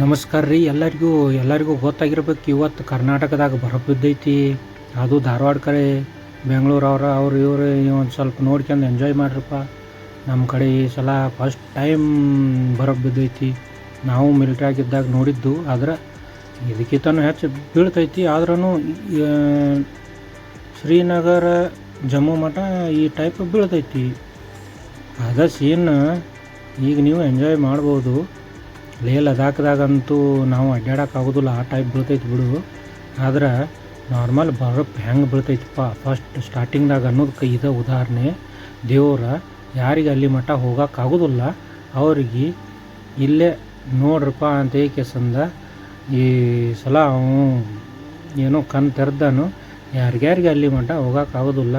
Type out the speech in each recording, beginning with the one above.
ನಮಸ್ಕಾರ ರೀ ಎಲ್ಲರಿಗೂ ಗೊತ್ತಾಗಿರ್ಬೇಕು. ಇವತ್ತು ಕರ್ನಾಟಕದಾಗ ಬರಫ್ ಬಿದ್ದೈತಿ. ಅದು ಧಾರವಾಡ ಕಡೆ ಬೆಂಗಳೂರು ಅವ್ರು ಇವರು ಒಂದು ಸ್ವಲ್ಪ ನೋಡ್ಕೊಂಡು ಎಂಜಾಯ್ ಮಾಡ್ರಪ್ಪ. ನಮ್ಮ ಕಡೆ ಈ ಸಲ ಫಸ್ಟ್ ಟೈಮ್ ಬರಫ್ ಬಿದ್ದೈತಿ. ನಾವು ಮಿಲಿಟ್ರಿ ಆಗಿದ್ದಾಗ ನೋಡಿದ್ದು, ಆದ್ರೆ ಇದಕ್ಕಿಂತನೂ ಹೆಚ್ಚು ಬೀಳ್ತೈತಿ. ಆದ್ರೂ ಶ್ರೀನಗರ ಜಮ್ಮು ಮಠ ಈ ಟೈಪ್ ಬೀಳ್ತೈತಿ. ಅದ ಸೀನ್ ಈಗ ನೀವು ಎಂಜಾಯ್ ಮಾಡ್ಬೋದು. ಲೇ ಲದಾಖ್ದಾಗಂತೂ ನಾವು ಅಡ್ಡಾಡೋಕ್ಕಾಗೋದಿಲ್ಲ, ಆ ಟೈಪ್ ಬೀಳ್ತೈತಿ ಬಿಡು. ಆದ್ರೆ ನಾರ್ಮಲ್ ಬರಫ್ ಹೆಂಗೆ ಬೀಳ್ತೈತಿಪ್ಪ ಫಸ್ಟ್ ಸ್ಟಾರ್ಟಿಂಗ್ದಾಗ ಅನ್ನೋದಕ್ಕೆ ಇದು ಉದಾಹರಣೆ. ದೇವ್ರ ಯಾರಿಗೆ ಅಲ್ಲಿ ಮಠ ಹೋಗೋಕ್ಕಾಗೋದಿಲ್ಲ ಅವ್ರಿಗೆ ಇಲ್ಲೇ ನೋಡ್ರಪ್ಪ ಅಂತ ಏಕೆಸಂದ ಈ ಸಲ ಅವನು ಏನೋ ಕಣ್ ತೆರೆದನು. ಯಾರಿಗ್ಯಾರಿಗೆ ಅಲ್ಲಿ ಮಠ ಹೋಗೋಕ್ಕಾಗೋದಿಲ್ಲ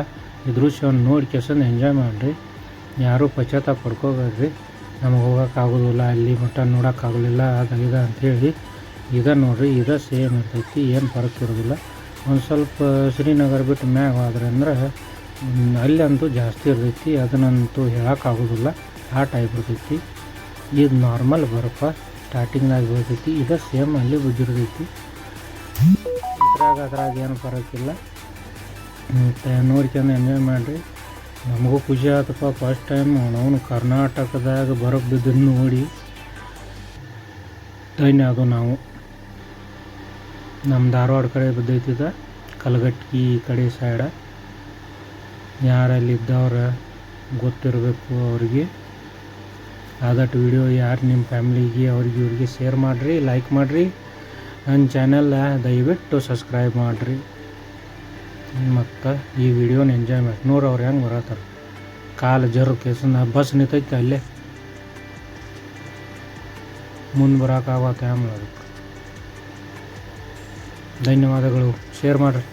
ಈ ದೃಶ್ಯವನ್ನು ನೋಡಿ ಕೆಸಂದು ಎಂಜಾಯ್ ಮಾಡಿರಿ. ಯಾರೂ ಪಶ್ಚಾತ್ತಾಪ ಪಡ್ಕೋಬೇಡ್ರಿ. ನಮಗೆ ಹೋಗೋಕ್ಕಾಗೋದಿಲ್ಲ, ಅಲ್ಲಿ ಮಠ ನೋಡೋಕ್ಕಾಗಲಿಲ್ಲ, ಅದಾಗಿದೆ ಅಂಥೇಳಿ. ಇದು ನೋಡಿರಿ, ಇದು ಸೇಮ್ ಇರ್ತೈತಿ, ಏನು ಫರಕ್ ಇರೋದಿಲ್ಲ. ಒಂದು ಸ್ವಲ್ಪ ಶ್ರೀನಗರ ಬಿಟ್ಟು ಮ್ಯಾಗ ಹೋದ್ರೆ ಅಂದ್ರೆ ಅಲ್ಲಂತೂ ಜಾಸ್ತಿ ಇರ್ತೈತಿ. ಅದನ್ನಂತೂ ಹೇಳೋಕ್ಕಾಗೋದಿಲ್ಲ, ಆ ಟೈಪ್ ಇರ್ತೈತಿ. ಇದು ನಾರ್ಮಲ್ ಬರಪ್ಪ ಸ್ಟಾರ್ಟಿಂಗ್ನಾಗ ಬರ್ತೈತಿ. ಇದು ಸೇಮ್ ಅಲ್ಲಿ ಬಿದ್ದಿರ್ತೈತಿ. ಅದ್ರಾಗ ಏನು ಫರಕ್ಕಿಲ್ಲ. ಮತ್ತು ನೋಡ್ಕೊಂಡು ಎಂಜಾಯ್ ಮಾಡಿರಿ. ನಮಗೂ ಖುಷಿ ಆಯ್ತಪ್ಪ. ಫಸ್ಟ್ ಟೈಮ್ ನಾವು ಕರ್ನಾಟಕದಾಗ ಬರಫ್ ಬಿದ್ದನ್ನು ನೋಡಿ ಧನ್ಯ. ಅದು ನಾವು ನಮ್ಮ ಧಾರವಾಡ ಕಡೆ ಬಿದ್ದೈತಿದ, ಕಲಘಟಗಿ ಕಡೆ ಸೈಡ. ಯಾರಲ್ಲಿದ್ದವ್ರ ಗೊತ್ತಿರಬೇಕು ಅವ್ರಿಗೆ. ಆದಷ್ಟು ವಿಡಿಯೋ ಯಾರು ನಿಮ್ಮ ಫ್ಯಾಮ್ಲಿಗೆ ಅವ್ರಿಗೆ ಇವ್ರಿಗೆ ಶೇರ್ ಮಾಡಿರಿ, ಲೈಕ್ ಮಾಡಿರಿ. ನನ್ನ ಚಾನೆಲ್ ದಯವಿಟ್ಟು ಸಬ್ಸ್ಕ್ರೈಬ್ ಮಾಡಿರಿ. ಮತ್ತು ಈ ವಿಡಿಯೋನ ಎಂಜಾಯ್ ಮಾಡಿ ನೋಡ್ರಿ. ಅವ್ರು ಹೆಂಗೆ ಬರತ್ತಾರೆ, ಕಾಲು ಜರು ಕೇಸನ್ನ ಬಸ್ ನಿಂತೈತೆ ಅಲ್ಲೇ, ಮುಂದೆ ಬರೋಕ್ಕಾಗತ್ತೆ. ಆಮೇಲೆ ಅದಕ್ಕೆ ಧನ್ಯವಾದಗಳು. ಶೇರ್ ಮಾಡಿರಿ.